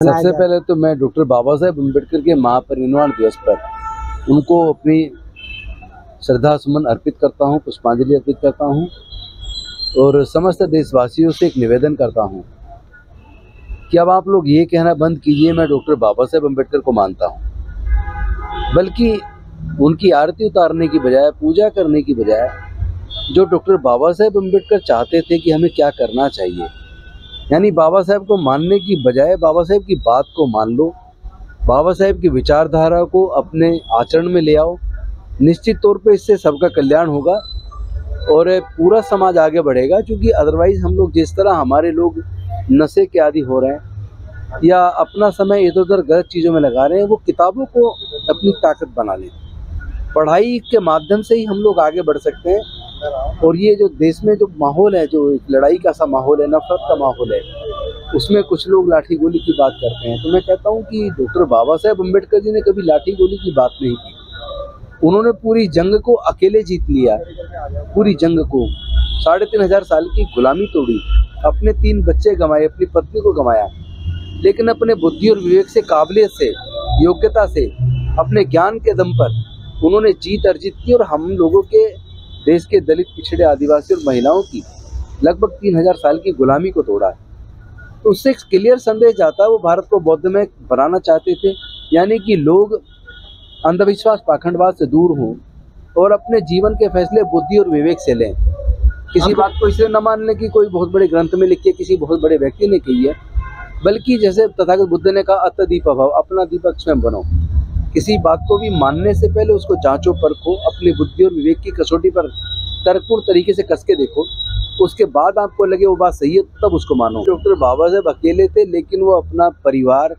सबसे पहले तो मैं डॉक्टर बाबा साहेब अम्बेडकर के महापरिनिर्वाण दिवस पर उनको अपनी श्रद्धा सुमन अर्पित करता हूँ, पुष्पांजलि अर्पित करता हूँ और समस्त देशवासियों से एक निवेदन करता हूँ कि अब आप लोग ये कहना बंद कीजिए मैं डॉक्टर बाबा साहेब अम्बेडकर को मानता हूँ, बल्कि उनकी आरती उतारने की बजाय, पूजा करने की बजाय जो डॉक्टर बाबा साहेब अम्बेडकर चाहते थे कि हमें क्या करना चाहिए, यानी बाबा साहेब को मानने की बजाय बाबा साहेब की बात को मान लो, बाबा साहेब की विचारधारा को अपने आचरण में ले आओ। निश्चित तौर पे इससे सबका कल्याण होगा और पूरा समाज आगे बढ़ेगा, क्योंकि अदरवाइज़ हम लोग जिस तरह हमारे लोग नशे के आदी हो रहे हैं या अपना समय इधर उधर गलत चीज़ों में लगा रहे हैं, वो किताबों को अपनी ताकत बना लें। पढ़ाई के माध्यम से ही हम लोग आगे बढ़ सकते हैं। और ये जो देश में जो माहौल है, जो लड़ाई का सा माहौल है, नफरत का माहौल है, उसमें कुछ लोग लाठी गोली की बात करते हैं। तो मैं कहता हूँ कि डॉक्टर बाबा साहेब अम्बेडकर जी ने कभी लाठी गोली की बात नहीं की। उन्होंने पूरी जंग को अकेले जीत लिया, पूरी जंग को 3500 साल की गुलामी तोड़ी, अपने 3 बच्चे गंवाए, अपनी पत्नी को गंवाया, लेकिन अपने बुद्धि और विवेक से, काबिलियत से, योग्यता से, अपने ज्ञान के दम पर उन्होंने जीत अर्जित की और हम लोगों के देश के दलित, पिछड़े, आदिवासी और महिलाओं की लगभग 3000 साल की गुलामी को तोड़ा है। तो उससे एक क्लियर संदेश जाता है, वो भारत को बौद्धमय बनाना चाहते थे, यानी कि लोग अंधविश्वास, पाखंडवाद से दूर हों और अपने जीवन के फैसले बुद्धि और विवेक से लें। किसी बात को इसलिए न मान लें कि कोई बहुत बड़े ग्रंथ में लिखी है, किसी बहुत बड़े व्यक्ति ने कही है, बल्कि जैसे तथागत बुद्ध ने कहा, अत दीपक भव, अपना दीपक स्वयं बनो। किसी बात को भी मानने से पहले उसको जांचो, परखो, अपनी बुद्धि और विवेक की कसौटी पर तर्कपूर्ण तरीके से कस के देखो, उसके बाद आपको लगे वो बात सही है तब उसको मानो। डॉक्टर बाबा साहेब अकेले थे, लेकिन वो अपना परिवार,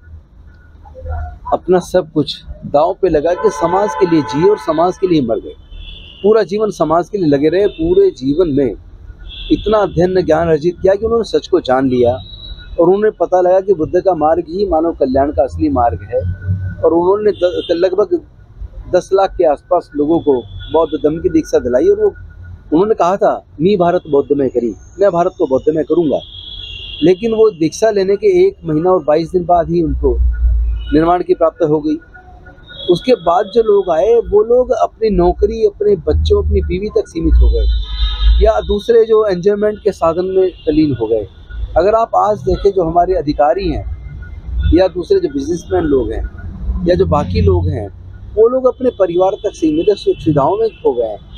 अपना सब कुछ दांव पे लगा के समाज के लिए जिए और समाज के लिए मर गए। पूरा जीवन समाज के लिए लगे रहे। पूरे जीवन में इतना अध्ययन ज्ञान अर्जित किया कि उन्होंने सच को जान लिया और उन्हें पता लगा कि बुद्ध का मार्ग ही मानव कल्याण का असली मार्ग है। और उन्होंने लगभग 10 लाख के आसपास लोगों को बौद्ध धर्म की दीक्षा दिलाई और वो उन्होंने कहा था, मी भारत बौद्धमय करी, मैं भारत को बौद्धमय करूंगा। लेकिन वो दीक्षा लेने के 1 महीना और 22 दिन बाद ही उनको निर्वाण की प्राप्ति हो गई। उसके बाद जो लोग आए वो लोग अपनी नौकरी, अपने बच्चों, अपनी बीवी तक सीमित हो गए या दूसरे जो एंजॉयमेंट के साधन में तल्लीन हो गए। अगर आप आज देखें, जो हमारे अधिकारी हैं या दूसरे जो बिजनेसमैन लोग हैं या जो बाकी लोग हैं, वो लोग अपने परिवार तक सीमित सुविधाओं में खो गए हैं।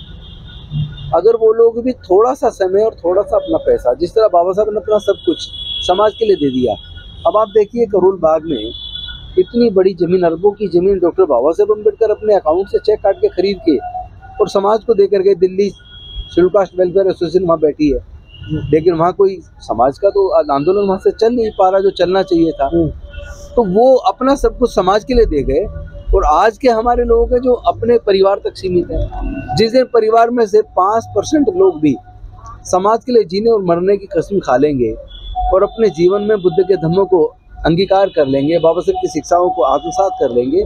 अगर वो लोग भी थोड़ा सा समय और थोड़ा सा अपना पैसा, जिस तरह बाबा साहब ने अपना सब कुछ समाज के लिए दे दिया। अब आप देखिए, करोल बाग में इतनी बड़ी जमीन, अरबों की जमीन डॉक्टर बाबा साहेब अम्बेडकर अपने अकाउंट से चेक काट के खरीद के और समाज को देकर गए। Delhi schedule caste welfare association वहाँ बैठी है, लेकिन वहाँ कोई समाज का तो आंदोलन वहाँ से चल नहीं पा रहा जो चलना चाहिए था। तो वो अपना सब कुछ समाज के लिए दे गए। और आज के हमारे लोग हैं जो अपने परिवार तक सीमित हैं। जिस दिन परिवार में से 5% लोग भी समाज के लिए जीने और मरने की कसम खा लेंगे और अपने जीवन में बुद्ध के धम्मों को अंगीकार कर लेंगे, बाबा साहब की शिक्षाओं को आत्मसात कर लेंगे,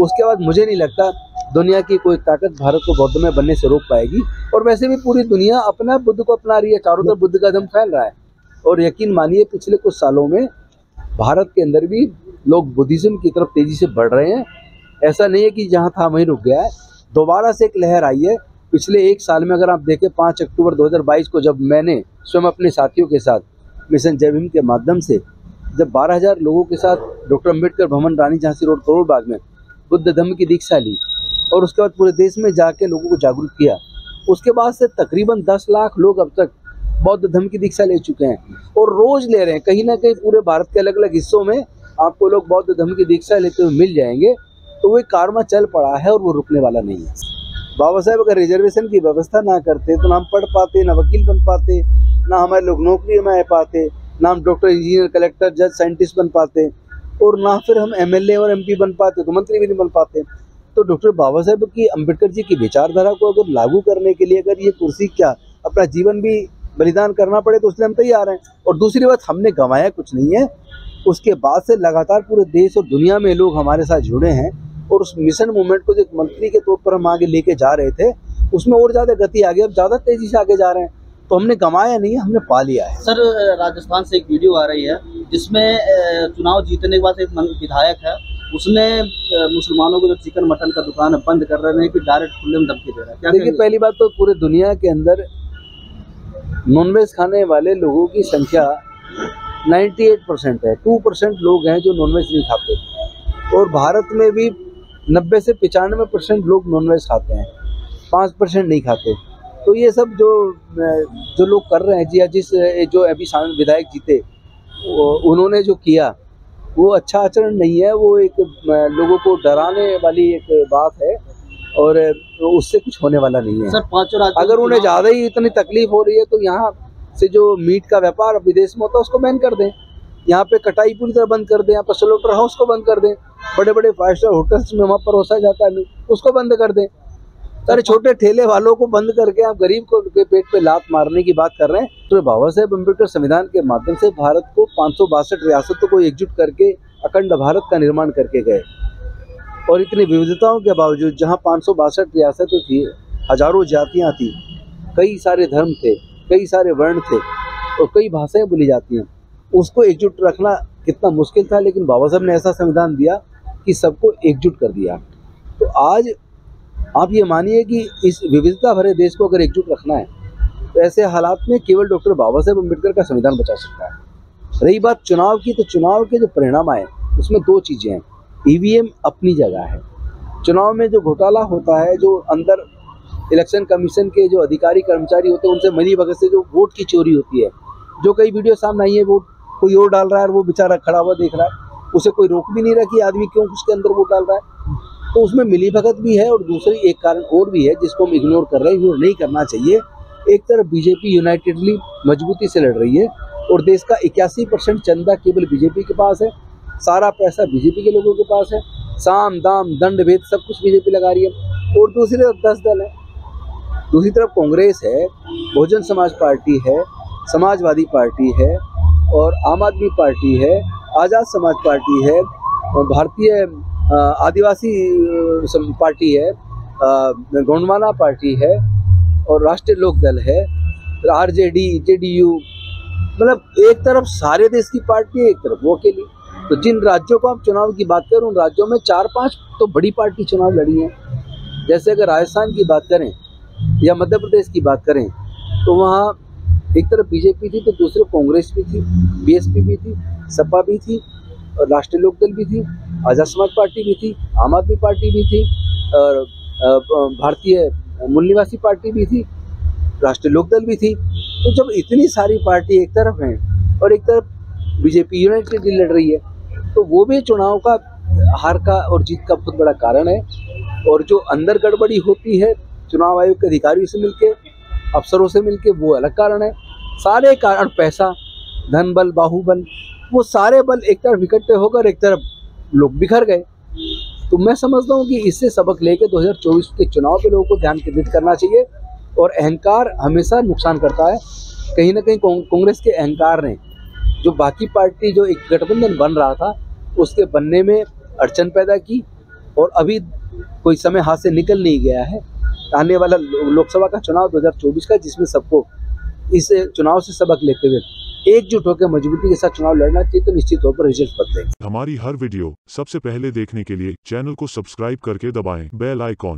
उसके बाद मुझे नहीं लगता दुनिया की कोई ताकत भारत को बौद्धमय बनने से रोक पाएगी। और वैसे भी पूरी दुनिया अपना बुद्ध को अपना रही है, चारों तरफ बुद्ध का धम्म फैल रहा है। और यकीन मानिए, पिछले कुछ सालों में भारत के अंदर भी लोग बुद्धिज्म की तरफ तेजी से बढ़ रहे हैं। ऐसा नहीं है कि जहाँ था वहीं रुक गया है, दोबारा से एक लहर आई है। पिछले 1 साल में अगर आप देखें, 5 अक्टूबर 2022 को जब मैंने स्वयं अपने साथियों के साथ मिशन जय भीम के माध्यम से जब 12,000 लोगों के साथ डॉक्टर अम्बेडकर भवन, रानी झांसी रोड, करोल बाग में बुद्ध धम्म की दीक्षा ली और उसके बाद पूरे देश में जाके लोगों को जागरूक किया, उसके बाद से तकरीबन 10 लाख लोग अब तक बौद्ध धम्म की दीक्षा ले चुके हैं और रोज ले रहे हैं। कहीं ना कहीं पूरे भारत के अलग अलग हिस्सों में आपको लोग बौद्ध धम्म की दीक्षा लेते हुए मिल जाएंगे। तो वो एक कारवा चल पड़ा है और वो रुकने वाला नहीं है। बाबा साहेब अगर रिजर्वेशन की व्यवस्था ना करते तो ना हम पढ़ पाते, ना वकील बन पाते, ना हमारे लोग नौकरी में आ पाते, ना हम डॉक्टर, इंजीनियर, कलेक्टर, जज, साइंटिस्ट बन पाते और ना फिर हम MLA और MP बन पाते, तो मंत्री भी नहीं बन पाते। तो डॉक्टर बाबा साहेब की, अम्बेडकर जी की विचारधारा को अगर लागू करने के लिए अगर ये कुर्सी क्या अपना जीवन भी बलिदान करना पड़े तो उसलिए हम तैयार हैं। और दूसरी बात, हमने गंवाया कुछ नहीं है। उसके बाद से लगातार पूरे देश और दुनिया में लोग हमारे साथ जुड़े हैं और उस मिशन मूवमेंट को जो एक मंत्री के तौर पर हम आगे लेके जा रहे थे, उसमें और ज़्यादा गति आ गई, अब ज़्यादा तेज़ी से आगे जा रहे हैं। तो हमने गंवाया नहीं है, हमने पा लिया है। सर, राजस्थान से एक वीडियो आ रही है जिसमें चुनाव जीतने के बाद एक विधायक है, उसने मुसलमानों को जो चिकन मटन का दुकान है बंद कर रहे हैं कि डायरेक्ट खुले में धमकी दे रहा है। क्या देखिए, पहली बात तो पूरे दुनिया के अंदर नॉनवेज खाने वाले लोगों की संख्या 98% है। 2% लोग हैं जो नॉनवेज नहीं खाते, और भारत में भी 90 से 95% लोग नॉनवेज खाते हैं, 5% नहीं खाते। तो ये सब जो लोग कर रहे हैं जी, जो अभी विधायक जीते उन्होंने जो किया वो अच्छा आचरण नहीं है। वो एक लोगों को डराने वाली एक बात है, और उससे कुछ होने वाला नहीं है। सर, पांचों राज्यों अगर उन्हें ज़्यादा ही इतनी तकलीफ हो रही है तो यहाँ से जो मीट का व्यापार विदेश में होता है उसको बैन कर दें, यहाँ पे कटाई पूरी तरह बंद कर दें, यहाँ पर स्लोटर हाउस को बंद कर दें, बड़े बड़े 5 स्टार होटल्स में वहाँ परोसा जाता है मीट उसको बंद कर दें। सारे छोटे ठेले वालों को बंद करके आप गरीब को के पेट पे लात मारने की बात कर रहे हैं। तो बाबा साहेब अम्बेडकर संविधान के माध्यम से भारत को 562 रियासतों को एकजुट करके अखंड भारत का निर्माण करके गए, और इतनी विविधताओं के बावजूद जहां 562 रियासतें थी, हजारों जातियां थी, कई सारे धर्म थे, कई सारे वर्ण थे और कई भाषाएं बोली जाती हैं, उसको एकजुट रखना कितना मुश्किल था। लेकिन बाबा साहब ने ऐसा संविधान दिया कि सबको एकजुट कर दिया। तो आज आप ये मानिए कि इस विविधता भरे देश को अगर एकजुट रखना है तो ऐसे हालात में केवल डॉक्टर बाबा साहेब अम्बेडकर का संविधान बचा सकता है। रही बात चुनाव की, तो चुनाव के जो परिणाम आए उसमें 2 चीज़ें हैं। ईवीएम अपनी जगह है, चुनाव में जो घोटाला होता है, जो अंदर इलेक्शन कमीशन के जो अधिकारी कर्मचारी होते हैं उनसे मिली भगत से जो वोट की चोरी होती है, जो कई वीडियो सामने आई है, वोट कोई और डाल रहा है और वो बेचारा खड़ा हुआ देख रहा है, उसे कोई रोक भी नहीं रहा कि आदमी क्यों उसके अंदर वोट डाल रहा है। तो उसमें मिली भगत भी है, और दूसरी एक कारण और भी है जिसको हम इग्नोर कर रहे हैं, वो नहीं करना चाहिए। एक तरफ बीजेपी यूनाइटेडली मजबूती से लड़ रही है और देश का 81% चंदा केवल बीजेपी के पास है, सारा पैसा बीजेपी के लोगों के पास है, साम दाम दंड भेद सब कुछ बीजेपी लगा रही है। और दूसरी तरफ 10 दल है, दूसरी तरफ कांग्रेस है, बहुजन समाज पार्टी है, समाजवादी पार्टी है, और आम आदमी पार्टी है, आज़ाद समाज पार्टी है, भारतीय आदिवासी पार्टी है, गोंडवाना पार्टी है, और राष्ट्रीय लोक दल है, आरजेडी, जेडीयू, मतलब एक तरफ सारे देश की पार्टी है, एक तरफ वो अकेली। तो जिन राज्यों को आप चुनाव की बात करें, उन राज्यों में 4-5 तो बड़ी पार्टी चुनाव लड़ी हैं। जैसे अगर राजस्थान की बात करें या मध्य प्रदेश की बात करें, तो वहाँ एक तरफ बीजेपी थी तो दूसरे कांग्रेस भी थी, बीएसपी भी थी, सपा भी थी, और राष्ट्रीय लोकदल भी थी, आज़ाद समाज पार्टी भी थी, आम आदमी पार्टी भी थी, और भारतीय मूल निवासी पार्टी भी थी, राष्ट्रीय लोकदल भी थी। तो जब इतनी सारी पार्टी एक तरफ हैं और एक तरफ बीजेपी यूनाइटेड लड़ रही है, तो वो भी चुनाव का हार का और जीत का बहुत बड़ा कारण है। और जो अंदर गड़बड़ी होती है चुनाव आयोग के अधिकारियों से मिलके, अफसरों से मिलके, वो अलग कारण है। सारे कारण, पैसा, धन बल, बाहुबल, वो सारे बल एक तरफ इकट्ठे होकर एक तरफ लोग बिखर गए। तो मैं समझता हूँ कि इससे सबक लेके 2024 के चुनाव पे लोगों को ध्यान केंद्रित करना चाहिए। और अहंकार हमेशा नुकसान करता है। कहीं ना कहीं कांग्रेस के अहंकार ने जो बाकी पार्टी जो एक गठबंधन बन रहा था उसके बनने में अड़चन पैदा की, और अभी कोई समय हाथ से निकल नहीं गया है। आने वाला लोकसभा का चुनाव 2024 का, जिसमें सबको इस चुनाव से सबक लेते हुए एकजुट होकर मजबूती के साथ चुनाव लड़ना चाहिए, तो निश्चित तौर पर रिजल्ट बदलेंगे। हमारी हर वीडियो सबसे पहले देखने के लिए चैनल को सब्सक्राइब करके दबाएं बेल आइकॉन।